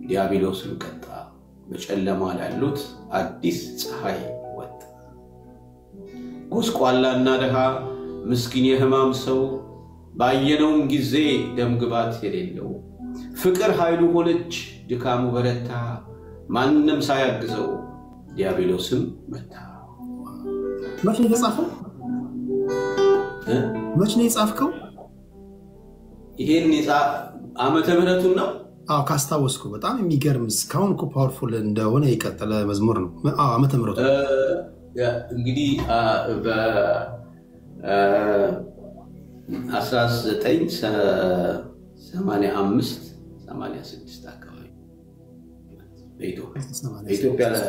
ዲያብሎስን ቀጣ። በጨለማ ላሉት አዲስ ፀሐይ ወጣ። ጎስቋላና ደሃ ምስኪን የሕማም ሰው ባየነውም ጊዜ ደም ግባት የሌለው ፍቅር ኃይሉ ሆነች ድካሙ በረታ። ማንንም ሳያግዘው ዲያብሎስም መታ። መቼ ነው የጻፈው? መቼ ነው የጻፍከው? ይሄን ዓመተ ምህረቱን ነው? አዎ ካስታወስኩ በጣም የሚገርም እስካሁን እኮ ፓወርፉል እንደሆነ የቀጠለ መዝሙር ነው። አዎ ዓመተ ምህረቱ እንግዲህ በ1985 86 አካባቢ በኢትዮጵያ ላይ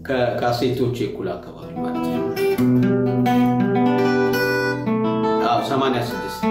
ከካሴቶች እኩል አካባቢ ማለት ነው። 86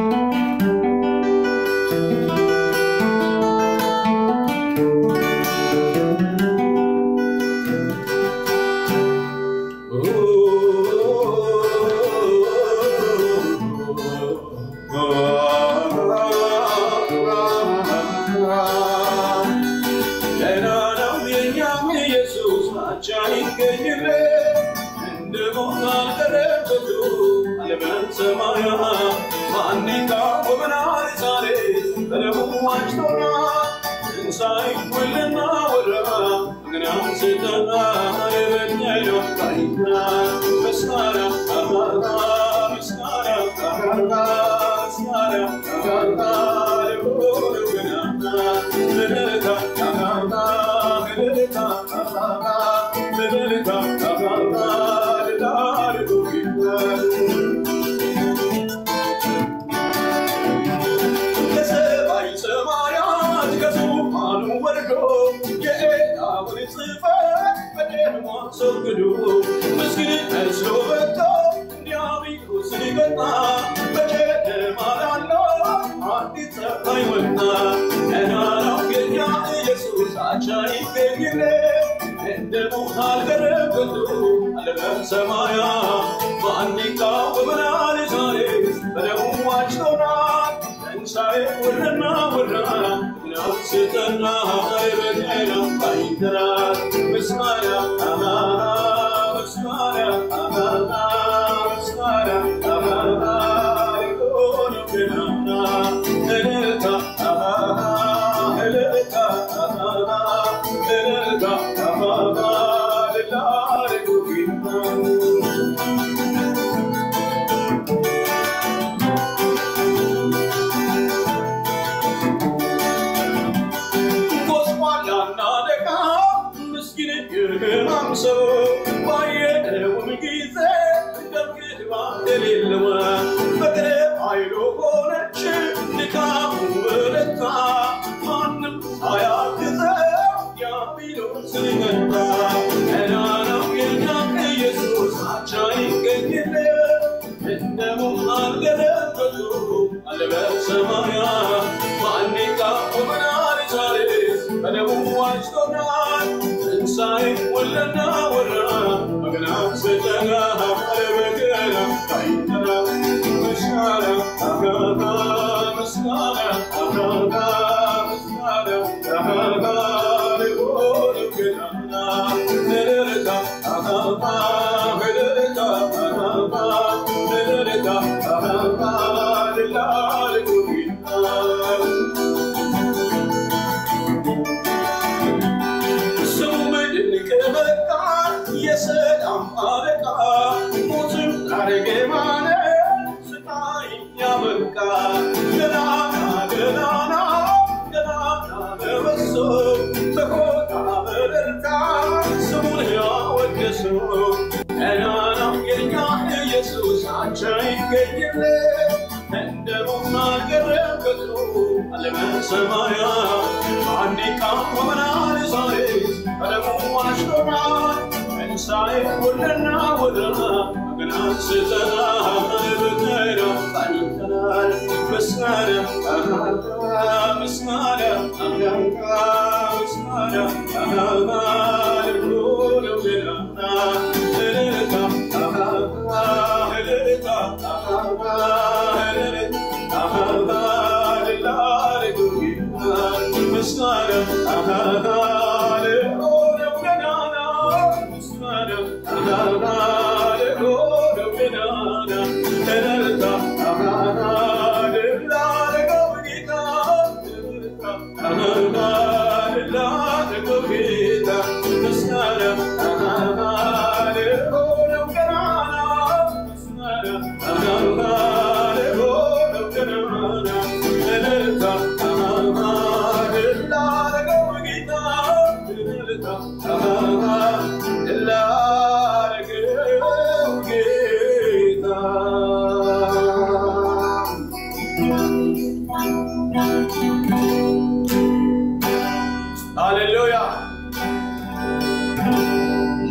Samaya, Andika, Woman,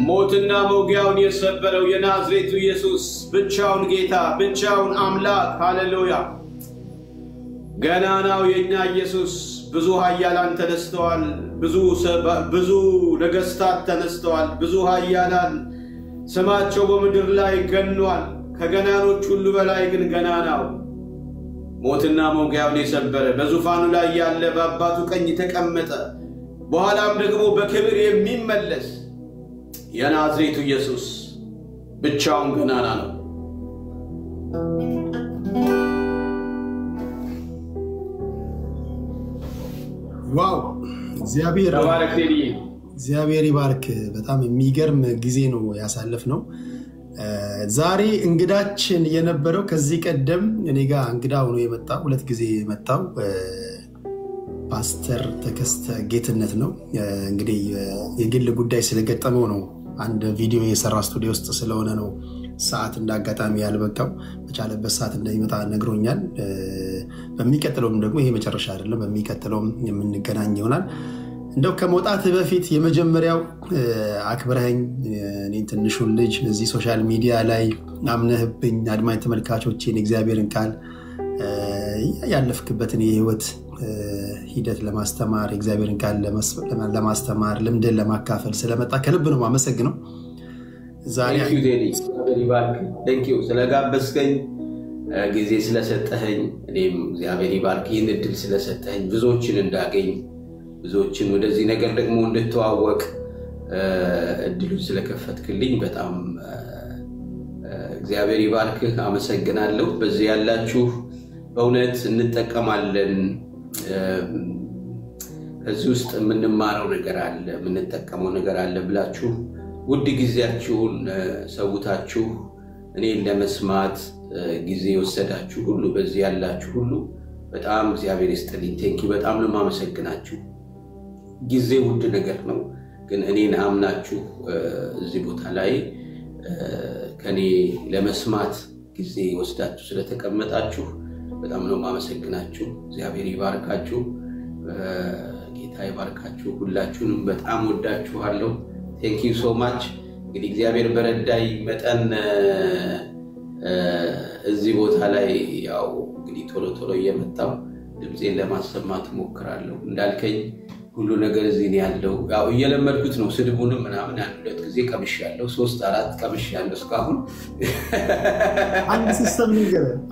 ሞትና መውጊያውን የሰበረው የናዝሬቱ ኢየሱስ ብቻውን ጌታ ብቻውን አምላክ ሃሌሉያ ገናናው የኛ ኢየሱስ ብዙ ኃያላን ተነስተዋል ብዙ ነገስታት ተነስተዋል ብዙ ኃያላን ስማቸው በምድር ላይ ገኗል ከገናኖች ሁሉ በላይ ግን ገናናው ሞትና መውጊያውን የሰበረ በዙፋኑ ላይ ያለ በአባቱ ቀኝ ተቀመጠ በኋላም ደግሞ በክብር የሚመለስ የናዝሬቱ ኢየሱስ ብቻውን ገናና ነው ዋው እግዚአብሔር ይባርክ በጣም የሚገርም ጊዜ ነው ያሳለፍነው ዛሬ እንግዳችን የነበረው ከዚህ ቀደም እኔ ጋር እንግዳ ሆኖ የመጣው ሁለት ጊዜ የመጣው ፓስተር ተከስተ ጌትነት ነው እንግዲህ የግል ጉዳይ ስለገጠመው ነው አንድ ቪዲዮ የሰራ ስቱዲዮ ውስጥ ስለሆነ ነው ሰዓት እንዳጋጣሚ ያልበቃው በቻለበት ሰዓት እንደሚመጣ ነግሮኛል በሚቀጥለውም ደግሞ ይሄ መጨረሻ አይደለም በሚቀጥለውም የምንገናኝ ይሆናል እንደው ከመውጣት በፊት የመጀመሪያው አክብረኝ እኔ ትንሹን ልጅ እዚህ ሶሻል ሚዲያ ላይ አምነህብኝ አድማጭ ተመልካቾችን እግዚአብሔርን ቃል ያለፍክበትን የህይወት ሂደት ለማስተማር እግዚአብሔርን ቃል ለማስተማር ልምድን ለማካፈል ስለመጣ ከልብ ነው ማመሰግነው ዛሬ Thank you ስለጋበዝከኝ ጊዜ ስለሰጠኸኝ እኔም እግዚአብሔር ይባርክ ይህን እድል ስለሰጠኸኝ ብዙዎችን እንዳገኝ ብዙዎችን ወደዚህ ነገር ደግሞ እንድተዋወቅ እድሉን ስለከፈትክልኝ በጣም እግዚአብሔር ይባርክ አመሰግናለሁ በዚህ ያላችሁ በእውነት እንጠቀማለን እዚህ ውስጥ የምንማረው ነገር አለ የምንጠቀመው ነገር አለ ብላችሁ ውድ ጊዜያችሁን ሰውታችሁ እኔ ለመስማት ጊዜ ወሰዳችሁ ሁሉ በዚህ ያላችሁ ሁሉ በጣም እግዚአብሔር ይስጥልኝ ቴንኪ በጣም ነው ማመሰግናችሁ ጊዜ ውድ ነገር ነው ግን እኔን አምናችሁ እዚህ ቦታ ላይ ከኔ ለመስማት ጊዜ ወስዳችሁ ስለተቀመጣችሁ በጣም ነው ማመሰግናችሁ እግዚአብሔር ይባርካችሁ ጌታ ይባርካችሁ ሁላችሁንም በጣም ወዳችኋለሁ Thank you so much እንግዲህ እግዚአብሔር በረዳይ መጠን እዚህ ቦታ ላይ ያው እንግዲህ ቶሎ እየመጣው ድምጼን ለማሰማት ሞክራለሁ እንዳልከኝ ሁሉ ነገር እዚህ ነው ያለው ያው እየለመድኩት ነው ስድቡንም ምናምን አንድ ጊዜ ቀምሻለሁ 3-4 ቀምሻለሁ እስካሁን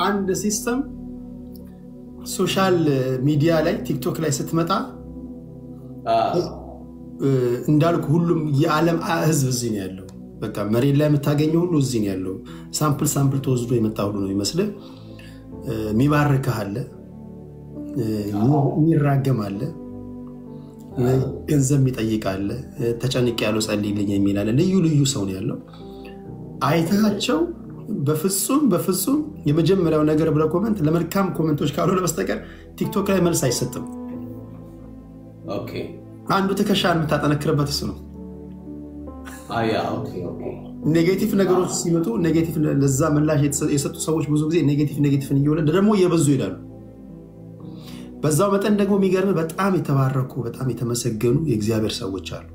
አንድ ሲስተም ሶሻል ሚዲያ ላይ ቲክቶክ ላይ ስትመጣ እንዳልኩ ሁሉም የዓለም ህዝብ እዚህ ነው ያለው በቃ መሬት ላይ የምታገኘው ሁሉ እዚህ ነው ያለው ሳምፕል ተወስዶ የመጣ ሁሉ ነው ይመስል ሚባርክህ አለ ሚራገም አለ ገንዘብ ይጠይቃል ተጨንቅ ያለው ጸልይልኝ የሚል አለ ልዩ ሰው ነው ያለው አይታቸው በፍጹም የመጀመሪያው ነገር ብለ ኮሜንት ለመልካም ኮሜንቶች ካልሆነ በስተቀር ቲክቶክ ላይ መልስ አይሰጥም ኦኬ አንዱ ተከሻን የምታጠነክርበት እሱ ነው ኦኬ ኔጌቲቭ ነገሮች ሲመጡ ኔጌቲቭ ለዛ ምላሽ የሰጡ ሰዎች ብዙ ጊዜ ኔጌቲቭን እየወለደ ደግሞ እየበዙ ይላሉ በዛው መጠን ደግሞ የሚገርም በጣም የተባረኩ በጣም የተመሰገኑ የእግዚአብሔር ሰዎች አሉ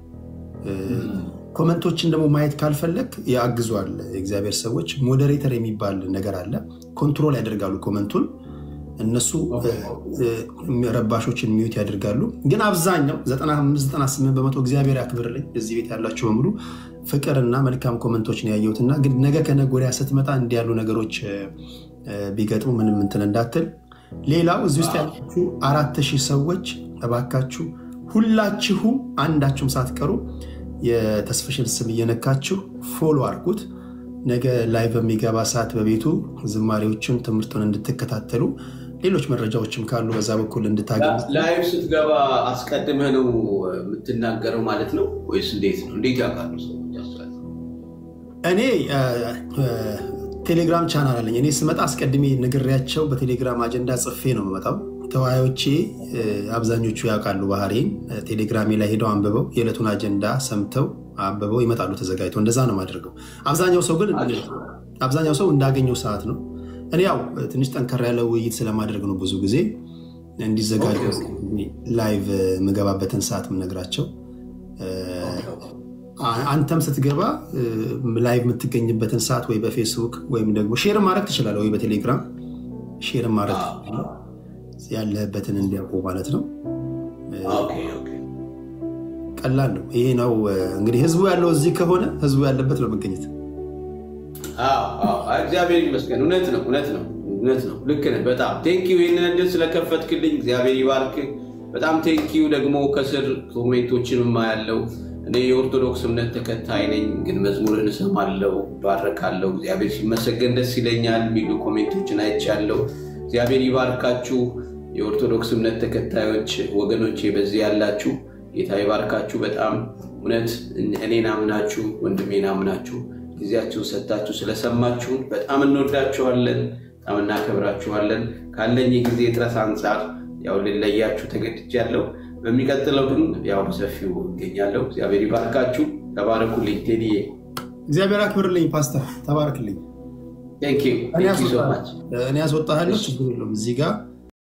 ኮሜንቶችን ደግሞ ማየት ካልፈለክ ያግዟል እግዚአብሔር ሰዎች ሞዴሬተር የሚባል ነገር አለ ኮንትሮል ያደርጋሉ ኮሜንቱን እነሱ ረባሾችን ሚዩት ያደርጋሉ ግን አብዛኛው 95-98% እግዚአብሔር ያክብርልኝ እዚህ ቤት ያላችሁ በሙሉ ፍቅርና መልካም ኮሜንቶችን ያየሁትና ግን ነገ ከነጎሪያ ስትመጣ እንዲያሉ ነገሮች ቢገጥሙ ምንም እንትን እንዳትል ሌላው እዚህ ውስጥ ያላችሁ 4000 ሰዎች ተባካችሁ ሁላችሁ አንዳችሁም ሳትቀሩ የተስፈሽን ስም እየነካችሁ ፎሎ አድርጉት ነገ ላይቭ በሚገባ ሰዓት በቤቱ ዝማሬዎችን ትምርቱን እንድትከታተሉ ሌሎች መረጃዎችም ካሉ በዛ በኩል እንድታገኙ ላይቭ ስትገባ አስቀድመህ ነው የምትናገረው ማለት ነው ወይስ እንዴት ነው እንዴት ያውቃሉ ሰዎች ያስፈልጋል እኔ ቴሌግራም ቻናል አለኝ እኔ ስመጣ አስቀድሜ ንግሪያቸው በቴሌግራም አጀንዳ ጽፌ ነው የምመጣው ተዋዮቼ አብዛኞቹ ያውቃሉ ባህሪን ቴሌግራም ላይ ሄደው አንብበው የዕለቱን አጀንዳ ሰምተው አንብበው ይመጣሉ ተዘጋጅተው እንደዛ ነው ማድረገው አብዛኛው ሰው እንዳገኘው ሰዓት ነው እኔ ያው ትንሽ ጠንከር ያለው ውይይት ስለማድረግ ነው ብዙ ጊዜ እንዲዘጋጁ ላይቭ መገባበትን ሰዓት ምነግራቸው አንተም ስትገባ ላይቭ የምትገኝበትን ሰዓት ወይ በፌስቡክ ወይም ደግሞ ሼር ማድረግ ትችላለህ ወይ በቴሌግራም ሼር ማድረግ ያለበትን እንዲያውቁ ማለት ነው ኦኬ ቀላል ነው ይሄ ነው እንግዲህ ህዝቡ ያለው እዚህ ከሆነ ህዝቡ ያለበት ነው መገኘት እግዚአብሔር ይመስገን እውነት ነው ልክ ነህ በጣም ቴንኪው ይሄንን እንደ ስለከፈትክልኝ እግዚአብሔር ይባርክ በጣም ቴንኪው ደግሞ ከስር ኮሜንቶችንም ያለው እኔ የኦርቶዶክስ እምነት ተከታይ ነኝ ግን መዝሙርን እሰማለሁ ባረካለሁ እግዚአብሔር ሲመሰገን ደስ ይለኛል ሚሉ ኮሜንቶችን አይቻለሁ እግዚአብሔር ይባርካችሁ የኦርቶዶክስ እምነት ተከታዮች ወገኖቼ በዚህ ያላችሁ ጌታ ይባርካችሁ በጣም እውነት እኔን አምናችሁ ወንድሜን አምናችሁ ጊዜያችሁን ሰጣችሁ ስለሰማችሁ በጣም እንወዳችኋለን በጣም እናከብራችኋለን ካለኝ ጊዜ ጥረት አንፃር ያው ለለያችሁ ተገድጃለሁ በሚቀጥለው ግን ያው በሰፊው እገኛለሁ እግዚአብሔር ይባርካችሁ ተባረኩልኝ ቴዲዬ እግዚአብሔር አክብርልኝ ፓስተር ተባረክልኝ Thank you so much እኔ አስወጣሃለሁ ችግር የለውም እዚህ ጋር